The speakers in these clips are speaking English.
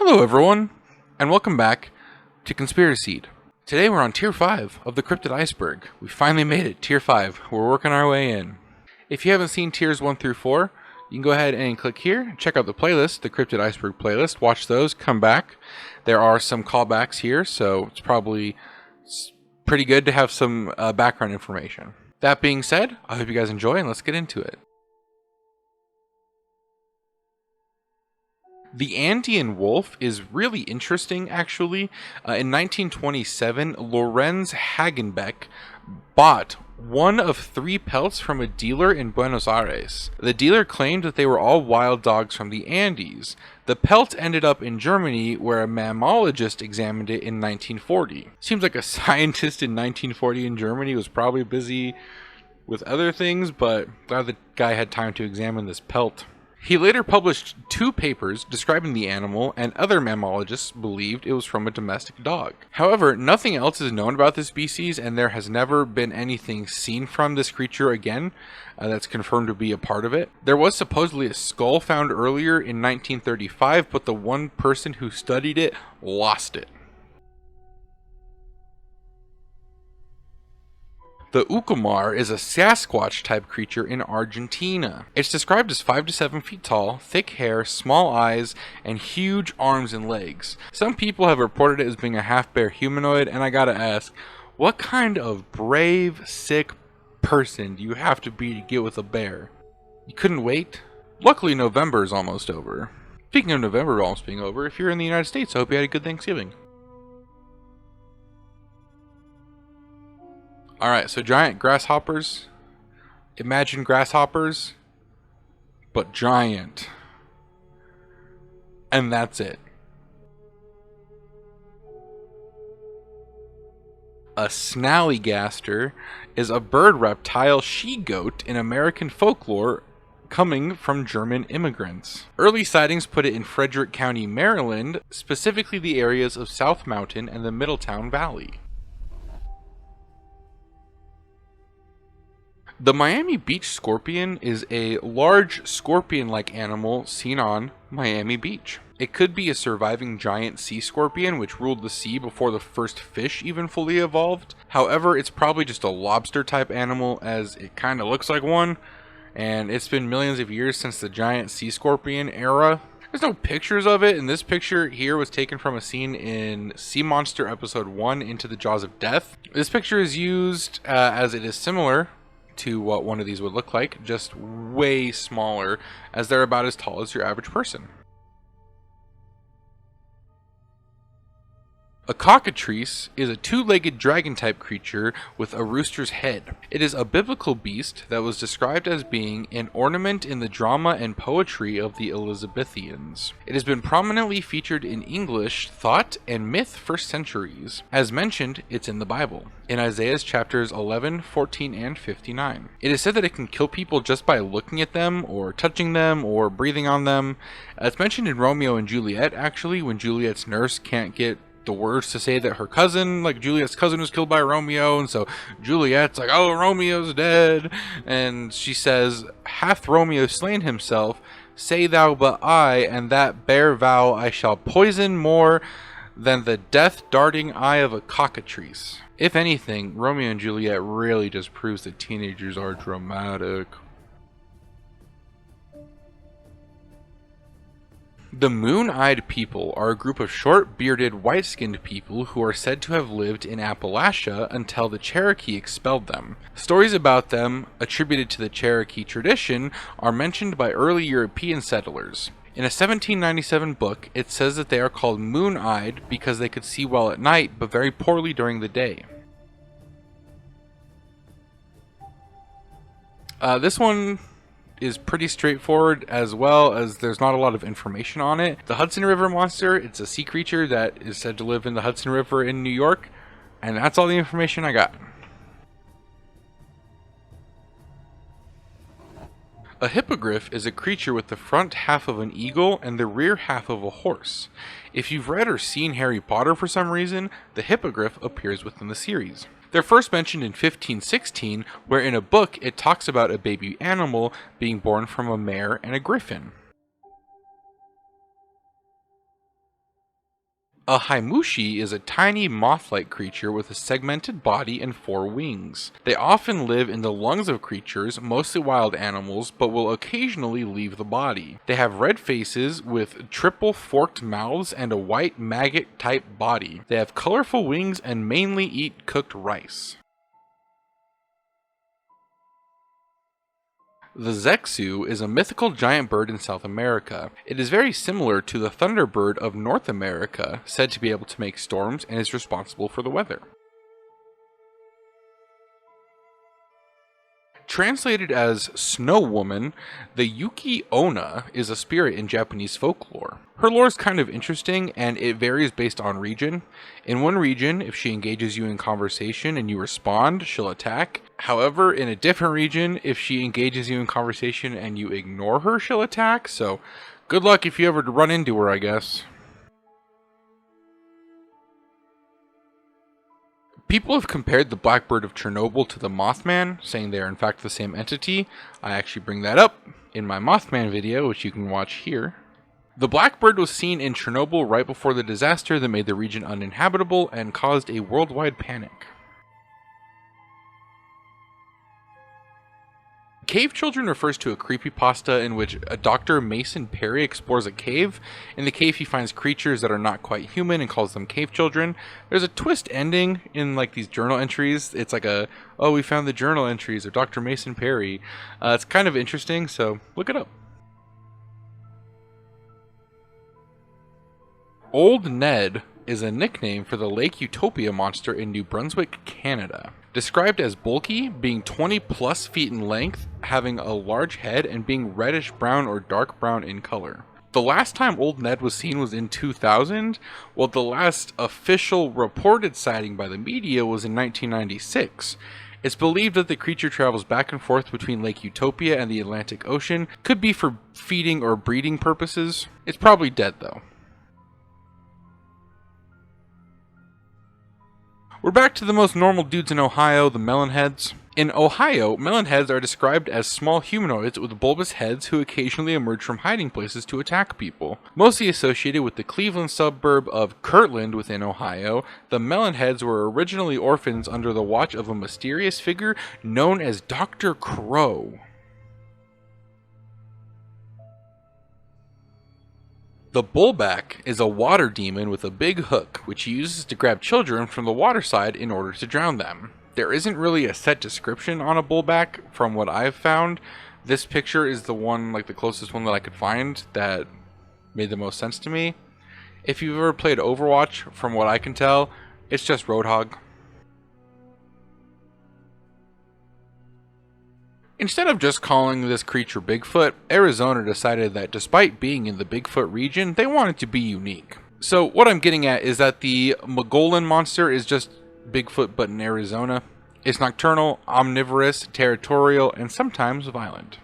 Hello everyone, and welcome back to Conspiracy. Today we're on Tier 5 of the Cryptic Iceberg. We finally made it, Tier 5. We're working our way in. If you haven't seen Tiers 1 through 4, you can go ahead and click here, check out the playlist, the Cryptic Iceberg playlist, watch those, come back. There are some callbacks here, so it's probably pretty good to have some background information. That being said, I hope you guys enjoy, and let's get into it. The Andean wolf is really interesting, actually. In 1927, Lorenz Hagenbeck bought one of 3 pelts from a dealer in Buenos Aires. The dealer claimed that they were all wild dogs from the Andes. The pelt ended up in Germany, where a mammologist examined it in 1940. Seems like a scientist in 1940 in Germany was probably busy with other things, but glad the guy had time to examine this pelt. He later published 2 papers describing the animal, and other mammalogists believed it was from a domestic dog. However, nothing else is known about this species, and there has never been anything seen from this creature again that's confirmed to be a part of it. There was supposedly a skull found earlier in 1935, but the one person who studied it lost it. The Ukumar is a Sasquatch-type creature in Argentina. It's described as 5 to 7 feet tall, thick hair, small eyes, and huge arms and legs. Some people have reported it as being a half-bear humanoid, and I gotta ask, what kind of brave, sick person do you have to be to get with a bear? You couldn't wait? Luckily, November is almost over. Speaking of November almost being over, if you're in the United States, I hope you had a good Thanksgiving. Alright, so giant grasshoppers. Imagine grasshoppers, but giant. And that's it. A Snallygaster is a bird reptile she-goat in American folklore coming from German immigrants. Early sightings put it in Frederick County, Maryland, specifically the areas of South Mountain and the Middletown Valley. The Miami Beach scorpion is a large scorpion-like animal seen on Miami Beach. It could be a surviving giant sea scorpion which ruled the sea before the first fish even fully evolved. However, it's probably just a lobster-type animal, as it kind of looks like one, and it's been millions of years since the giant sea scorpion era. There's no pictures of it, and this picture here was taken from a scene in Sea Monster Episode 1, Into the Jaws of Death. This picture is used as it is similar to what one of these would look like, just way smaller, as they're about as tall as your average person. A cockatrice is a 2-legged dragon-type creature with a rooster's head. It is a biblical beast that was described as being an ornament in the drama and poetry of the Elizabethans. It has been prominently featured in English thought and myth for centuries. As mentioned, it's in the Bible, in Isaiah's chapters 11, 14, and 59. It is said that it can kill people just by looking at them, or touching them, or breathing on them. It's mentioned in Romeo and Juliet, actually, when Juliet's nurse can't get the words to say that her cousin, like Juliet's cousin, was killed by Romeo, and so Juliet's like, oh, Romeo's dead, and she says, hath Romeo slain himself? Say thou but I, and that bare vow I shall poison more than the death-darting eye of a cockatrice. If anything, Romeo and Juliet really just proves that teenagers are dramatic. The Moon-Eyed People are a group of short-bearded, white-skinned people who are said to have lived in Appalachia until the Cherokee expelled them. Stories about them, attributed to the Cherokee tradition, are mentioned by early European settlers. In a 1797 book, it says that they are called moon-eyed because they could see well at night, but very poorly during the day. This one is pretty straightforward, as well as there's not a lot of information on it. The Hudson River Monster, it's a sea creature that is said to live in the Hudson River in New York, and that's all the information I got. A hippogriff is a creature with the front half of an eagle and the rear half of a horse. If you've read or seen Harry Potter for some reason, the hippogriff appears within the series. They're first mentioned in 1516, where in a book it talks about a baby animal being born from a mare and a griffin. A Haimushi is a tiny moth-like creature with a segmented body and 4 wings. They often live in the lungs of creatures, mostly wild animals, but will occasionally leave the body. They have red faces with triple forked mouths and a white maggot-type body. They have colorful wings and mainly eat cooked rice. The Zexu is a mythical giant bird in South America. It is very similar to the thunderbird of North America, said to be able to make storms and is responsible for the weather. Translated as Snow Woman, the Yuki Ona is a spirit in Japanese folklore. Her lore is kind of interesting and it varies based on region. In one region, if she engages you in conversation and you respond, she'll attack. However, in a different region, if she engages you in conversation and you ignore her, she'll attack. So, good luck if you ever run into her, I guess. People have compared the blackbird of Chernobyl to the Mothman, saying they are in fact the same entity. I actually bring that up in my Mothman video, which you can watch here. The blackbird was seen in Chernobyl right before the disaster that made the region uninhabitable and caused a worldwide panic. Cave Children refers to a creepypasta in which a Dr. Mason Perry explores a cave. In the cave he finds creatures that are not quite human and calls them cave children. There's a twist ending in like these journal entries. It's like a, oh, we found the journal entries of Dr. Mason Perry. It's kind of interesting, so look it up. Old Ned is a nickname for the Lake Utopia monster in New Brunswick, Canada. Described as bulky, being 20 plus feet in length, having a large head, and being reddish brown or dark brown in color. The last time Old Ned was seen was in 2000, while the last official reported sighting by the media was in 1996. It's believed that the creature travels back and forth between Lake Utopia and the Atlantic Ocean, could be for feeding or breeding purposes. It's probably dead though. We're back to the most normal dudes in Ohio, the melonheads. In Ohio, melonheads are described as small humanoids with bulbous heads who occasionally emerge from hiding places to attack people. Mostly associated with the Cleveland suburb of Kirtland within Ohio, the melonheads were originally orphans under the watch of a mysterious figure known as Dr. Crow. The bullback is a water demon with a big hook, which he uses to grab children from the water side in order to drown them. There isn't really a set description on a bullback from what I've found. This picture is the one, like the closest one that I could find that made the most sense to me. If you've ever played Overwatch, from what I can tell, it's just Roadhog. Instead of just calling this creature Bigfoot, Arizona decided that despite being in the Bigfoot region, they wanted to be unique. So what I'm getting at is that the Mongolan monster is just Bigfoot but in Arizona. It's nocturnal, omnivorous, territorial, and sometimes violent.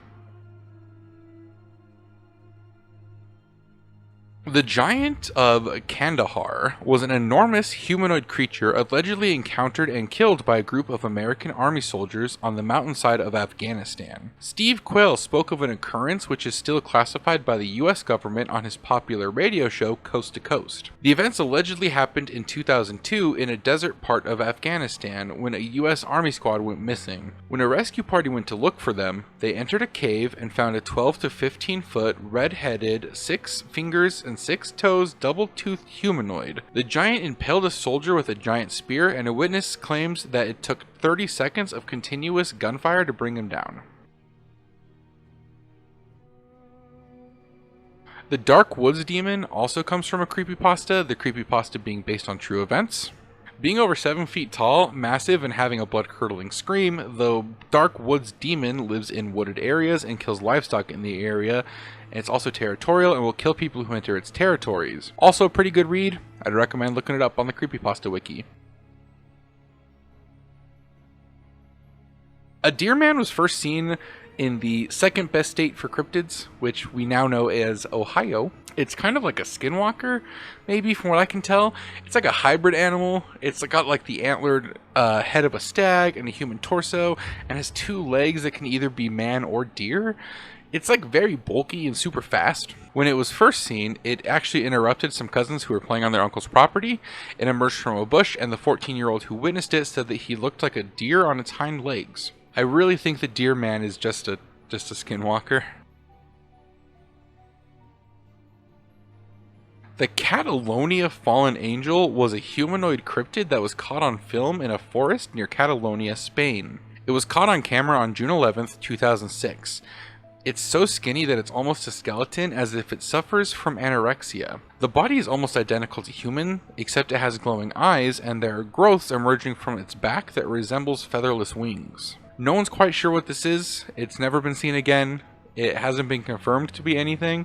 The giant of Kandahar was an enormous humanoid creature allegedly encountered and killed by a group of American army soldiers on the mountainside of Afghanistan. Steve Quayle spoke of an occurrence which is still classified by the US government on his popular radio show Coast to Coast. The events allegedly happened in 2002 in a desert part of Afghanistan when a US army squad went missing. When a rescue party went to look for them, they entered a cave and found a 12 to 15 foot red-headed, 6 fingers and 6 toes, double-toothed humanoid. The giant impaled a soldier with a giant spear, and a witness claims that it took 30 seconds of continuous gunfire to bring him down. The Dark Woods Demon also comes from a creepypasta, the creepypasta being based on true events. Being over 7 feet tall, massive, and having a blood-curdling scream, the Dark Woods Demon lives in wooded areas and kills livestock in the area, and it's also territorial and will kill people who enter its territories. Also a pretty good read. I'd recommend looking it up on the Creepypasta Wiki. A deer man was first seen in the second best state for cryptids, which we now know as Ohio. It's kind of like a skinwalker, maybe, from what I can tell. It's like a hybrid animal. It's got like the antlered head of a stag and a human torso, and has 2 legs that can either be man or deer. It's like very bulky and super fast. When it was first seen, it actually interrupted some cousins who were playing on their uncle's property. It emerged from a bush, and the 14-year-old who witnessed it said that he looked like a deer on its hind legs. I really think the deer man is just a skinwalker. The Catalonia fallen angel was a humanoid cryptid that was caught on film in a forest near Catalonia, Spain. It was caught on camera on June 11th, 2006. It's so skinny that it's almost a skeleton, as if it suffers from anorexia. The body is almost identical to human, except it has glowing eyes, and there are growths emerging from its back that resembles featherless wings. No one's quite sure what this is. It's never been seen again. It hasn't been confirmed to be anything.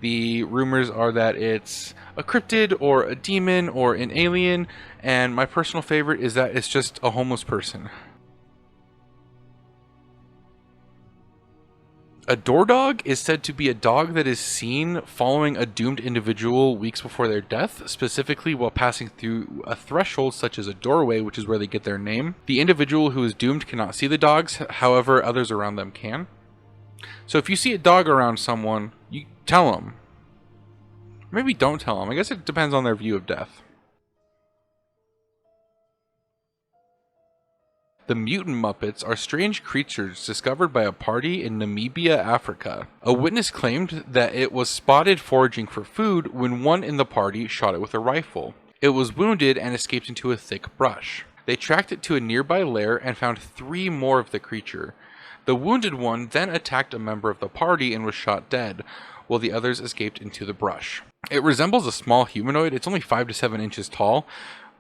The rumors are that it's a cryptid or a demon or an alien, and my personal favorite is that it's just a homeless person. A door dog is said to be a dog that is seen following a doomed individual weeks before their death, specifically while passing through a threshold such as a doorway, which is where they get their name. The individual who is doomed cannot see the dogs, however, others around them can. So if you see a dog around someone, you tell them. Maybe don't tell them. I guess it depends on their view of death. The Mutant Muppets are strange creatures discovered by a party in Namibia, Africa. A witness claimed that it was spotted foraging for food when one in the party shot it with a rifle. It was wounded and escaped into a thick brush. They tracked it to a nearby lair and found 3 more of the creature. The wounded one then attacked a member of the party and was shot dead, while the others escaped into the brush. It resembles a small humanoid. It's only 5 to 7 inches tall.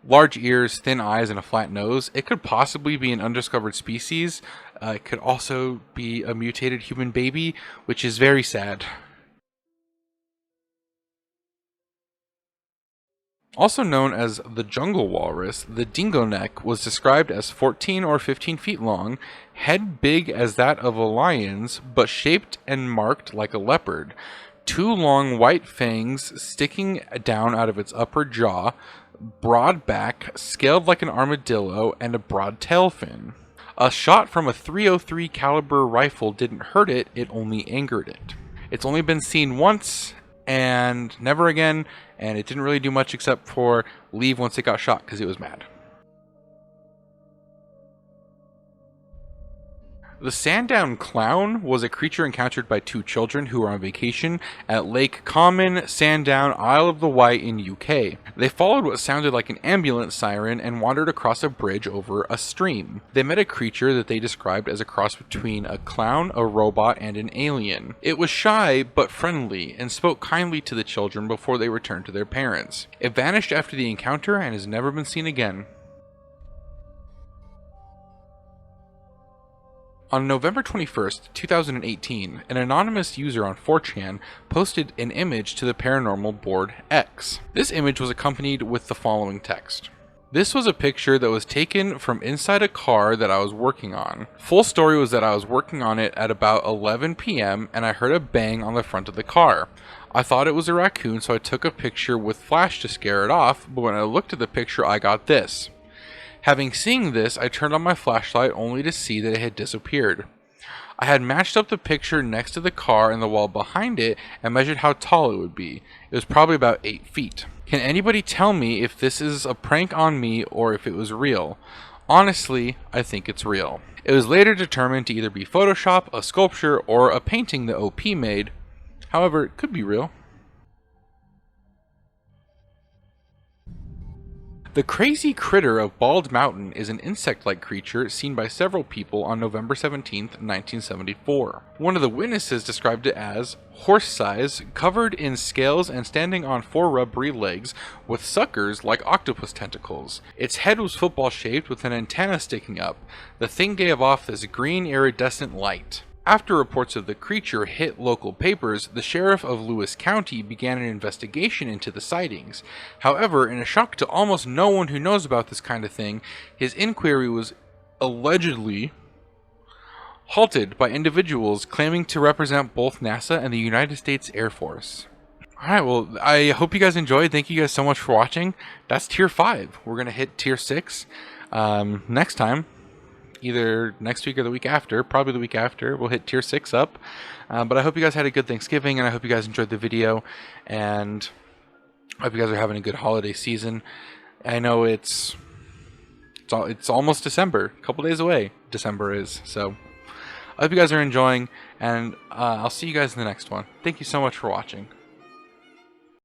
Large ears, thin eyes, and a flat nose. It could possibly be an undiscovered species. It could also be a mutated human baby, which is very sad. Also known as the jungle walrus, the dingo neck was described as 14 or 15 feet long, head big as that of a lion's, but shaped and marked like a leopard. 2 long white fangs sticking down out of its upper jaw, broad back, scaled like an armadillo, and a broad tail fin. A shot from a .303 caliber rifle didn't hurt it, it only angered it. It's only been seen once and never again, and it didn't really do much except for leave once it got shot because it was mad. The Sandown clown was a creature encountered by 2 children who were on vacation at Lake Common, Sandown, Isle of the Wight in UK. They followed what sounded like an ambulance siren and wandered across a bridge over a stream. They met a creature that they described as a cross between a clown, a robot, and an alien. It was shy but friendly and spoke kindly to the children before they returned to their parents. It vanished after the encounter and has never been seen again. On November 21st, 2018, an anonymous user on 4chan posted an image to the paranormal board X. This image was accompanied with the following text. This was a picture that was taken from inside a car that I was working on. Full story was that I was working on it at about 11 p.m. and I heard a bang on the front of the car. I thought it was a raccoon, so I took a picture with flash to scare it off, but when I looked at the picture I got this. Having seen this, I turned on my flashlight only to see that it had disappeared. I had matched up the picture next to the car and the wall behind it and measured how tall it would be. It was probably about 8 feet. Can anybody tell me if this is a prank on me or if it was real? Honestly, I think it's real. It was later determined to either be Photoshop, a sculpture, or a painting that OP made. However, it could be real. The crazy critter of Bald Mountain is an insect-like creature seen by several people on November 17, 1974. One of the witnesses described it as horse-size, covered in scales and standing on 4 rubbery legs with suckers like octopus tentacles. Its head was football-shaped with an antenna sticking up. The thing gave off this green iridescent light. After reports of the creature hit local papers, the sheriff of Lewis County began an investigation into the sightings. However, in a shock to almost no one who knows about this kind of thing, his inquiry was allegedly halted by individuals claiming to represent both NASA and the United States Air Force. Alright, well, I hope you guys enjoyed. Thank you guys so much for watching. That's Tier 5. We're going to hit Tier 6 next time. either next week or the week after. Probably the week after. We'll hit tier 6 up. But I hope you guys had a good Thanksgiving, and I hope you guys enjoyed the video, and I hope you guys are having a good holiday season. I know it's almost December. A couple days away, December is. So I hope you guys are enjoying, and I'll see you guys in the next one. Thank you so much for watching.